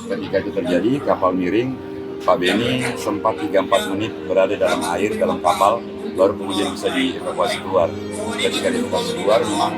ketika itu terjadi, kapal miring, Pak Beni sempat 3-4 menit berada dalam air, dalam kapal, baru kemudian bisa dievakuasi keluar. Ketika dievakuasi keluar, memang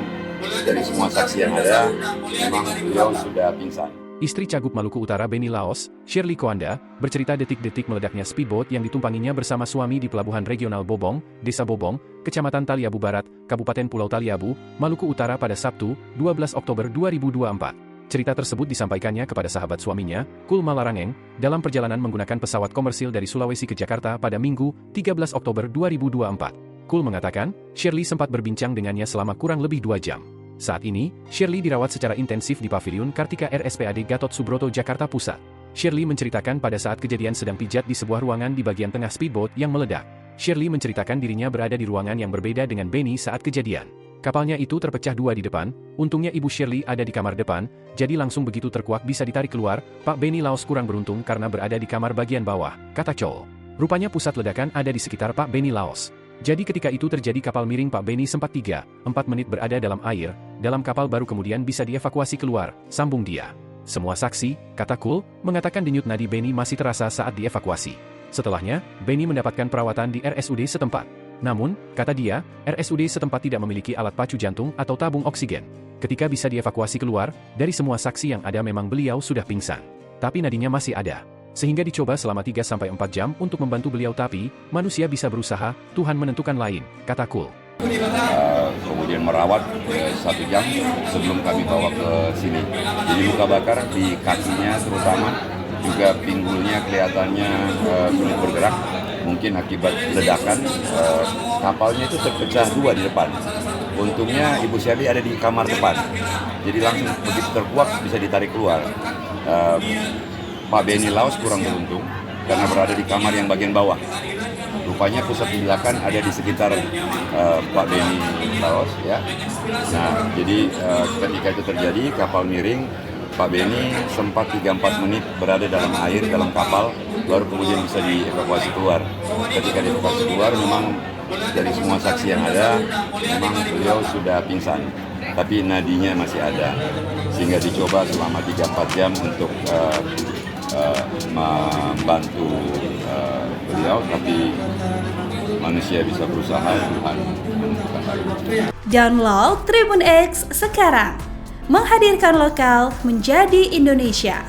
dari semua saksi yang ada, memang beliau sudah pingsan. Istri Cagup Maluku Utara Beni Laos, Shirley Koanda, bercerita detik-detik meledaknya speedboat yang ditumpanginya bersama suami di Pelabuhan Regional Bobong, Desa Bobong, Kecamatan Taliabu Barat, Kabupaten Pulau Taliabu, Maluku Utara pada Sabtu, 12 Oktober 2024. Cerita tersebut disampaikannya kepada sahabat suaminya, Kul Malarangeng, dalam perjalanan menggunakan pesawat komersil dari Sulawesi ke Jakarta pada Minggu, 13 Oktober 2024. Kul mengatakan, Shirley sempat berbincang dengannya selama kurang lebih 2 jam. Saat ini, Shirley dirawat secara intensif di Paviliun Kartika RSPAD Gatot Subroto, Jakarta Pusat. Shirley menceritakan pada saat kejadian sedang pijat di sebuah ruangan di bagian tengah speedboat yang meledak. Shirley menceritakan dirinya berada di ruangan yang berbeda dengan Beni saat kejadian. Kapalnya itu terpecah 2 di depan, untungnya ibu Shirley ada di kamar depan, jadi langsung begitu terkuak bisa ditarik keluar. Pak Beni Laos kurang beruntung karena berada di kamar bagian bawah, kata Chol. Rupanya pusat ledakan ada di sekitar Pak Beni Laos. Jadi ketika itu terjadi kapal miring Pak Beni sempat 3-4 menit berada dalam air, dalam kapal baru kemudian bisa dievakuasi keluar, sambung dia. Semua saksi, kata Kul, mengatakan denyut nadi Beni masih terasa saat dievakuasi. Setelahnya, Beni mendapatkan perawatan di RSUD setempat. Namun, kata dia, RSUD setempat tidak memiliki alat pacu jantung atau tabung oksigen. Ketika bisa dievakuasi keluar, dari semua saksi yang ada memang beliau sudah pingsan. Tapi nadinya masih ada. Sehingga dicoba selama 3-4 jam untuk membantu beliau tapi, manusia bisa berusaha, Tuhan menentukan lain, kata Kul. Kemudian merawat 1 jam sebelum kami bawa ke sini. Jadi luka bakar di kakinya terutama, juga pinggulnya kelihatannya sulit bergerak. Mungkin akibat ledakan, kapalnya itu terpecah 2 di depan. Untungnya Ibu Shirley ada di kamar depan. Jadi langsung begitu terkuak bisa ditarik keluar. Pak Beni Laos kurang beruntung karena berada di kamar yang bagian bawah. Rupanya pusat ledakan ada di sekitar Pak Beni Laos, ya. Nah, jadi ketika itu terjadi, kapal miring, Pak Beni sempat 3-4 menit berada dalam air, dalam kapal, baru kemudian bisa dievakuasi keluar. Ketika dievakuasi keluar, memang dari semua saksi yang ada, memang beliau sudah pingsan. Tapi nadinya masih ada, sehingga dicoba selama 3-4 jam untuk membantu beliau, tapi manusia bisa berusaha, Tuhan menentukan lain. Download Tribun X sekarang, menghadirkan lokal menjadi Indonesia.